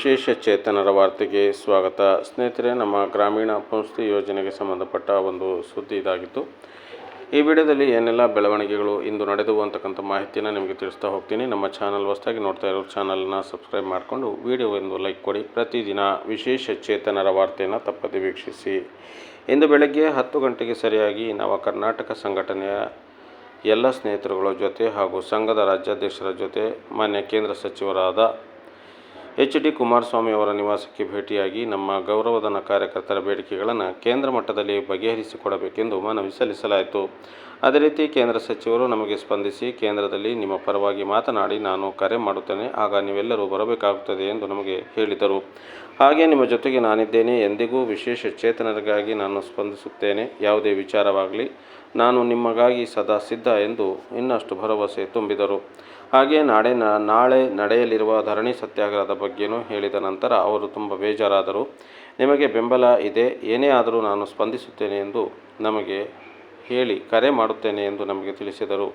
ವಿಶೇಷ ಚೇತನರ ವಾರ್ತೆಗೆ ಸ್ವಾಗತ. ಸ್ನೇಹಿತರೆ, ನಮ್ಮ ಗ್ರಾಮೀಣ ಪುನಶ್ಚೇತನ ಯೋಜನೆಗೆ ಸಂಬಂಧಪಟ್ಟ ಒಂದು ಸುದ್ದಿ ಇದಾಗಿತ್ತು. ಈ ವಿಡಿಯೋದಲ್ಲಿ ಏನೆಲ್ಲ ಬೆಳವಣಿಗೆಗಳು ಇಂದು ನಡೆದವು ಅಂತಕ್ಕಂಥ ಮಾಹಿತಿಯನ್ನು ನಿಮಗೆ ತಿಳಿಸ್ತಾ ಹೋಗ್ತೀನಿ. ನಮ್ಮ ಚಾನಲ್ ಹೊಸದಾಗಿ ನೋಡ್ತಾ ಇರೋ ಚಾನಲ್ನ ಸಬ್ಸ್ಕ್ರೈಬ್ ಮಾಡಿಕೊಂಡು ವಿಡಿಯೋ ಒಂದು ಲೈಕ್ ಕೊಡಿ. ಪ್ರತಿದಿನ ವಿಶೇಷ ಚೇತನರ ವಾರ್ತೆಯನ್ನು ತಪ್ಪದೆ ವೀಕ್ಷಿಸಿ. ಇಂದು ಬೆಳಗ್ಗೆ 10 ಗಂಟೆಗೆ ಸರಿಯಾಗಿ ನವ ಕರ್ನಾಟಕ ಸಂಘಟನೆಯ ಎಲ್ಲ ಸ್ನೇಹಿತರುಗಳ ಜೊತೆ ಹಾಗೂ ಸಂಘದ ರಾಜ್ಯಾಧ್ಯಕ್ಷರ ಜೊತೆ ಮಾನ್ಯ ಕೇಂದ್ರ ಸಚಿವರಾದ ಎಚ್.ಡಿ. ಕುಮಾರಸ್ವಾಮಿ ಅವರ ನಿವಾಸಕ್ಕೆ ಭೇಟಿಯಾಗಿ ನಮ್ಮ ಗೌರವಧನ ಕಾರ್ಯಕರ್ತರ ಬೇಡಿಕೆಗಳನ್ನು ಕೇಂದ್ರ ಮಟ್ಟದಲ್ಲಿ ಬಗೆಹರಿಸಿಕೊಡಬೇಕೆಂದು ಮನವಿ ಸಲ್ಲಿಸಲಾಯಿತು. ಅದೇ ರೀತಿ ಕೇಂದ್ರ ಸಚಿವರು ನಮಗೆ ಸ್ಪಂದಿಸಿ ಕೇಂದ್ರದಲ್ಲಿ ನಿಮ್ಮ ಪರವಾಗಿ ಮಾತನಾಡಿ ನಾನು ಕರೆ ಮಾಡುತ್ತೇನೆ, ಆಗ ನೀವೆಲ್ಲರೂ ಬರಬೇಕಾಗುತ್ತದೆ ಎಂದು ನಮಗೆ ಹೇಳಿದರು. ಹಾಗೆ ನಿಮ್ಮ ಜೊತೆಗೆ ನಾನಿದ್ದೇನೆ, ಎಂದಿಗೂ ವಿಶೇಷ ಚೇತನರಿಗಾಗಿ ನಾನು ಸ್ಪಂದಿಸುತ್ತೇನೆ, ಯಾವುದೇ ವಿಚಾರವಾಗಲಿ ನಾನು ನಿಮಗಾಗಿ ಸದಾ ಸಿದ್ಧ ಎಂದು ಇನ್ನಷ್ಟು ಭರವಸೆ ತುಂಬಿದರು. ಹಾಗೆ ನಾಳೆ ನಡೆಯಲಿರುವ ಧರಣಿ ಸತ್ಯಾಗ್ರಹದ ಬಗ್ಗೆಯೂ ಹೇಳಿದ ನಂತರ ಅವರು ತುಂಬ ಬೇಜಾರಾದರು. ನಿಮಗೆ ಬೆಂಬಲ ಇದೆ, ಏನೇ ಆದರೂ ನಾನು ಸ್ಪಂದಿಸುತ್ತೇನೆ ಎಂದು ನಮಗೆ ಹೇಳಿ ಕರೆ ಮಾಡುತ್ತೇನೆ ಎಂದು ನಮಗೆ ತಿಳಿಸಿದರು.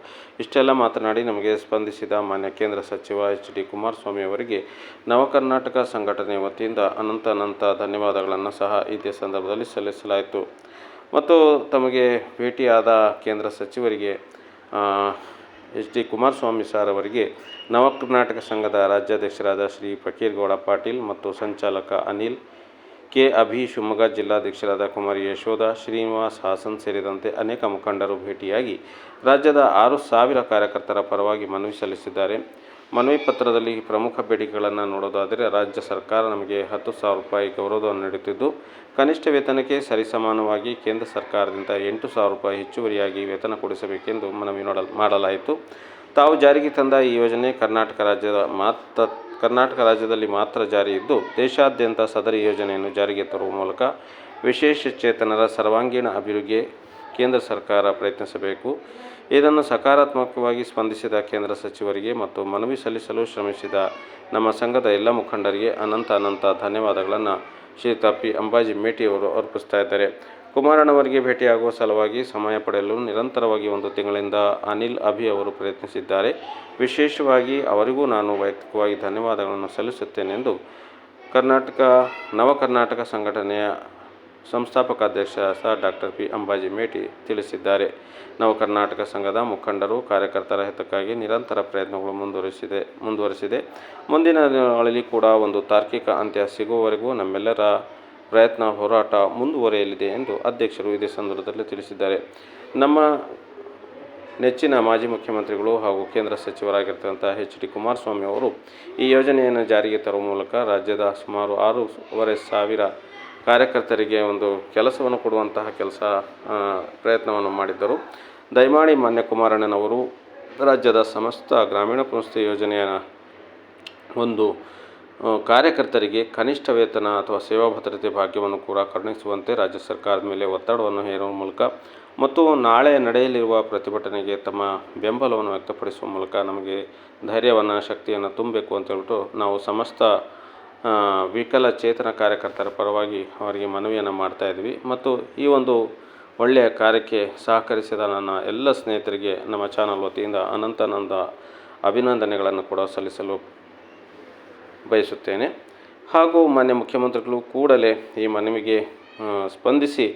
ಇಷ್ಟೆಲ್ಲ ಮಾತನಾಡಿ ನಮಗೆ ಸ್ಪಂದಿಸಿದ ಮಾನ್ಯ ಕೇಂದ್ರ ಸಚಿವ ಎಚ್.ಡಿ. ಕುಮಾರಸ್ವಾಮಿ ಅವರಿಗೆ ನವ ಕರ್ನಾಟಕ ಸಂಘಟನೆ ವತಿಯಿಂದ ಅನಂತ ಧನ್ಯವಾದಗಳನ್ನು ಸಹ ಇದೇ ಸಂದರ್ಭದಲ್ಲಿ ಸಲ್ಲಿಸಲಾಯಿತು. ಮತ್ತು ತಮಗೆ ಭೇಟಿಯಾದ ಕೇಂದ್ರ ಸಚಿವರಿಗೆ ಎಚ್.ಡಿ. ಕುಮಾರಸ್ವಾಮಿ ಸಾರ್ ಅವರಿಗೆ ನವ ಕರ್ನಾಟಕ ಸಂಘದ ರಾಜ್ಯಾಧ್ಯಕ್ಷರಾದ ಶ್ರೀ ಫಕೀರಗೌಡ ಪಾಟೀಲ್ ಮತ್ತು ಸಂಚಾಲಕ ಅನಿಲ್ ಕೆ. ಅಭಿ, ಶಿವಮೊಗ್ಗ ಜಿಲ್ಲಾಧ್ಯಕ್ಷರಾದ ಕುಮಾರಿ ಯಶೋಧ, ಶ್ರೀನಿವಾಸ್ ಹಾಸನ್ ಸೇರಿದಂತೆ ಅನೇಕ ಮುಖಂಡರು ಭೇಟಿಯಾಗಿ ರಾಜ್ಯದ 6,000 ಕಾರ್ಯಕರ್ತರ ಪರವಾಗಿ ಮನವಿ ಸಲ್ಲಿಸಿದ್ದಾರೆ. ಮನವಿ ಪತ್ರದಲ್ಲಿ ಪ್ರಮುಖ ಬೇಡಿಕೆಗಳನ್ನು ನೋಡೋದಾದರೆ, ರಾಜ್ಯ ಸರ್ಕಾರ ನಮಗೆ 10,000 ರೂಪಾಯಿ ಗೌರವಧನ ನೀಡುತ್ತಿದ್ದು, ಕನಿಷ್ಠ ವೇತನಕ್ಕೆ ಸರಿಸಮಾನವಾಗಿ ಕೇಂದ್ರ ಸರ್ಕಾರದಿಂದ 8,000 ರೂಪಾಯಿ ಹೆಚ್ಚುವರಿಯಾಗಿ ವೇತನ ಕೊಡಿಸಬೇಕೆಂದು ಮನವಿ ಮಾಡಲಾಯಿತು. ತಾವು ಜಾರಿಗೆ ತಂದ ಈ ಯೋಜನೆ ಕರ್ನಾಟಕ ರಾಜ್ಯದಲ್ಲಿ ಮಾತ್ರ ಜಾರಿ ಇದ್ದು, ದೇಶಾದ್ಯಂತ ಸದರಿ ಯೋಜನೆಯನ್ನು ಜಾರಿಗೆ ತರುವ ಮೂಲಕ ವಿಶೇಷ ಚೇತನರ ಸರ್ವಾಂಗೀಣ ಅಭಿವೃದ್ಧಿಗೆ ಕೇಂದ್ರ ಸರ್ಕಾರ ಪ್ರಯತ್ನಿಸಬೇಕು. ಇದನ್ನು ಸಕಾರಾತ್ಮಕವಾಗಿ ಸ್ಪಂದಿಸಿದ ಕೇಂದ್ರ ಸಚಿವರಿಗೆ ಮತ್ತು ಮನವಿ ಸಲ್ಲಿಸಲು ಶ್ರಮಿಸಿದ ನಮ್ಮ ಸಂಘದ ಎಲ್ಲ ಮುಖಂಡರಿಗೆ ಅನಂತ ಧನ್ಯವಾದಗಳನ್ನು ಶ್ರೀಯುತ ಪಿ. ಅಂಬಾಜಿ ಮೇಟಿಯವರು ಅರ್ಪಿಸ್ತಾ ಇದ್ದಾರೆ. ಕುಮಾರಣ್ಣವರಿಗೆ ಭೇಟಿಯಾಗುವ ಸಲುವಾಗಿ ಸಮಯ ಪಡೆಯಲು ನಿರಂತರವಾಗಿ 1 ತಿಂಗಳಿಂದ ಅನಿಲ್ ಅಭಿ ಅವರು ಪ್ರಯತ್ನಿಸಿದ್ದಾರೆ. ವಿಶೇಷವಾಗಿ ಅವರಿಗೂ ನಾನು ವೈಯಕ್ತಿಕವಾಗಿ ಧನ್ಯವಾದಗಳನ್ನು ಸಲ್ಲಿಸುತ್ತೇನೆ ಎಂದು ನವ ಕರ್ನಾಟಕ ಸಂಘಟನೆಯ ಸಂಸ್ಥಾಪಕ ಅಧ್ಯಕ್ಷ ಡಾಕ್ಟರ್ ಪಿ. ಅಂಬಾಜಿ ಮೇಟಿ ತಿಳಿಸಿದ್ದಾರೆ. ನವ ಕರ್ನಾಟಕ ಸಂಘದ ಮುಖಂಡರು ಕಾರ್ಯಕರ್ತರ ಹಿತಕ್ಕಾಗಿ ನಿರಂತರ ಪ್ರಯತ್ನಗಳು ಮುಂದುವರಿಸಿದೆ. ಮುಂದಿನ ದಿನಗಳಲ್ಲಿ ಕೂಡ ಒಂದು ತಾರ್ಕಿಕ ಅಂತ್ಯ ಸಿಗುವವರೆಗೂ ನಮ್ಮೆಲ್ಲರ ಪ್ರಯತ್ನ ಹೋರಾಟ ಮುಂದುವರಿಯಲಿದೆ ಎಂದು ಅಧ್ಯಕ್ಷರು ಇದೇ ಸಂದರ್ಭದಲ್ಲಿ ತಿಳಿಸಿದ್ದಾರೆ. ನಮ್ಮ ನೆಚ್ಚಿನ ಮಾಜಿ ಮುಖ್ಯಮಂತ್ರಿಗಳು ಹಾಗೂ ಕೇಂದ್ರ ಸಚಿವರಾಗಿರ್ತಕ್ಕಂಥ ಎಚ್.ಡಿ. ಕುಮಾರಸ್ವಾಮಿ ಅವರು ಈ ಯೋಜನೆಯನ್ನು ಜಾರಿಗೆ ತರುವ ಮೂಲಕ ರಾಜ್ಯದ ಸುಮಾರು 6,500 ಕಾರ್ಯಕರ್ತರಿಗೆ ಒಂದು ಕೆಲಸವನ್ನು ಕೊಡುವಂತಹ ಪ್ರಯತ್ನವನ್ನು ಮಾಡಿದ್ದರು. ದಯಮಾಡಿ ಮಾನ್ಯ ಕುಮಾರಣ್ಣನವರು ರಾಜ್ಯದ ಸಮಸ್ತ ಗ್ರಾಮೀಣ ಪುನಶ್ಚೇತನ ಯೋಜನೆಯ ಒಂದು ಕಾರ್ಯಕರ್ತರಿಗೆ ಕನಿಷ್ಠ ವೇತನ ಅಥವಾ ಸೇವಾ ಭದ್ರತೆ ಭಾಗ್ಯವನ್ನು ಕೂಡ ಕರುಣಿಸುವಂತೆ ರಾಜ್ಯ ಸರ್ಕಾರದ ಮೇಲೆ ಒತ್ತಡವನ್ನು ಹೇರುವ ಮೂಲಕ ಮತ್ತು ನಾಳೆ ನಡೆಯಲಿರುವ ಪ್ರತಿಭಟನೆಗೆ ತಮ್ಮ ಬೆಂಬಲವನ್ನು ವ್ಯಕ್ತಪಡಿಸುವ ಮೂಲಕ ನಮಗೆ ಧೈರ್ಯವನ್ನು, ಶಕ್ತಿಯನ್ನು ತುಂಬಬೇಕು ಅಂತ ಹೇಳ್ಬಿಟ್ಟು ನಾವು ಸಮಸ್ತ ವಿಕಲಚೇತನ ಕಾರ್ಯಕರ್ತರ ಪರವಾಗಿ ಅವರಿಗೆ ಮನವಿಯನ್ನು ಮಾಡ್ತಾಯಿದ್ವಿ. ಮತ್ತು ಈ ಒಂದು ಒಳ್ಳೆಯ ಕಾರ್ಯಕ್ಕೆ ಸಹಕರಿಸಿದ ನನ್ನ ಎಲ್ಲ ಸ್ನೇಹಿತರಿಗೆ ನಮ್ಮ ಚಾನಲ್ ವತಿಯಿಂದ ಅನಂತ ಅಭಿನಂದನೆಗಳನ್ನು ಕೂಡ ಸಲ್ಲಿಸಲು ಬಯಸುತ್ತೇನೆ. ಹಾಗೂ ಮಾನ್ಯ ಮುಖ್ಯಮಂತ್ರಿಗಳು ಕೂಡಲೇ ಈ ಮನವಿಗೆ ಸ್ಪಂದಿಸಿ,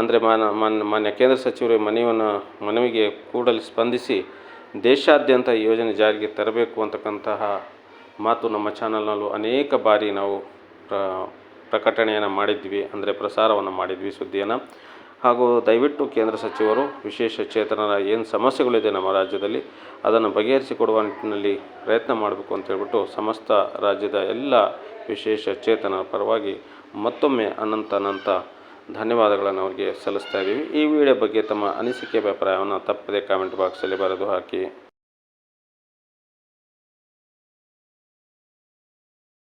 ಅಂದರೆ ಮಾನ್ಯ ಕೇಂದ್ರ ಸಚಿವರು ಮನವಿಗೆ ಕೂಡಲೇ ಸ್ಪಂದಿಸಿ ದೇಶಾದ್ಯಂತ ಈ ಯೋಜನೆ ಜಾರಿಗೆ ತರಬೇಕು ಅಂತಕ್ಕಂತಹ ಮಾತು ನಮ್ಮ ಚಾನಲ್ನಲ್ಲೂ ಅನೇಕ ಬಾರಿ ನಾವು ಪ್ರಕಟಣೆಯನ್ನು ಮಾಡಿದ್ವಿ, ಅಂದರೆ ಪ್ರಸಾರವನ್ನು ಮಾಡಿದ್ವಿ ಸುದ್ದಿಯನ್ನು. ಹಾಗೂ ದಯವಿಟ್ಟು ಕೇಂದ್ರ ಸಚಿವರು ವಿಶೇಷ ಚೇತನರ ಏನು ಸಮಸ್ಯೆಗಳಿದೆ ನಮ್ಮ ರಾಜ್ಯದಲ್ಲಿ ಅದನ್ನು ಬಗೆಹರಿಸಿಕೊಡುವ ನಿಟ್ಟಿನಲ್ಲಿ ಪ್ರಯತ್ನ ಮಾಡಬೇಕು ಅಂತ ಹೇಳ್ಬಿಟ್ಟು ಸಮಸ್ತ ರಾಜ್ಯದ ಎಲ್ಲ ವಿಶೇಷ ಚೇತನರ ಪರವಾಗಿ ಮತ್ತೊಮ್ಮೆ ಅನಂತ ಧನ್ಯವಾದಗಳನ್ನು ಅವರಿಗೆ ಸಲ್ಲಿಸ್ತಾ ಇದ್ದೀವಿ. ಈ ವಿಡಿಯೋ ಬಗ್ಗೆ ತಮ್ಮ ಅನಿಸಿಕೆ ಅಭಿಪ್ರಾಯವನ್ನು ತಪ್ಪದೇ ಕಾಮೆಂಟ್ ಬಾಕ್ಸಲ್ಲಿ ಬರೆದು ಹಾಕಿ.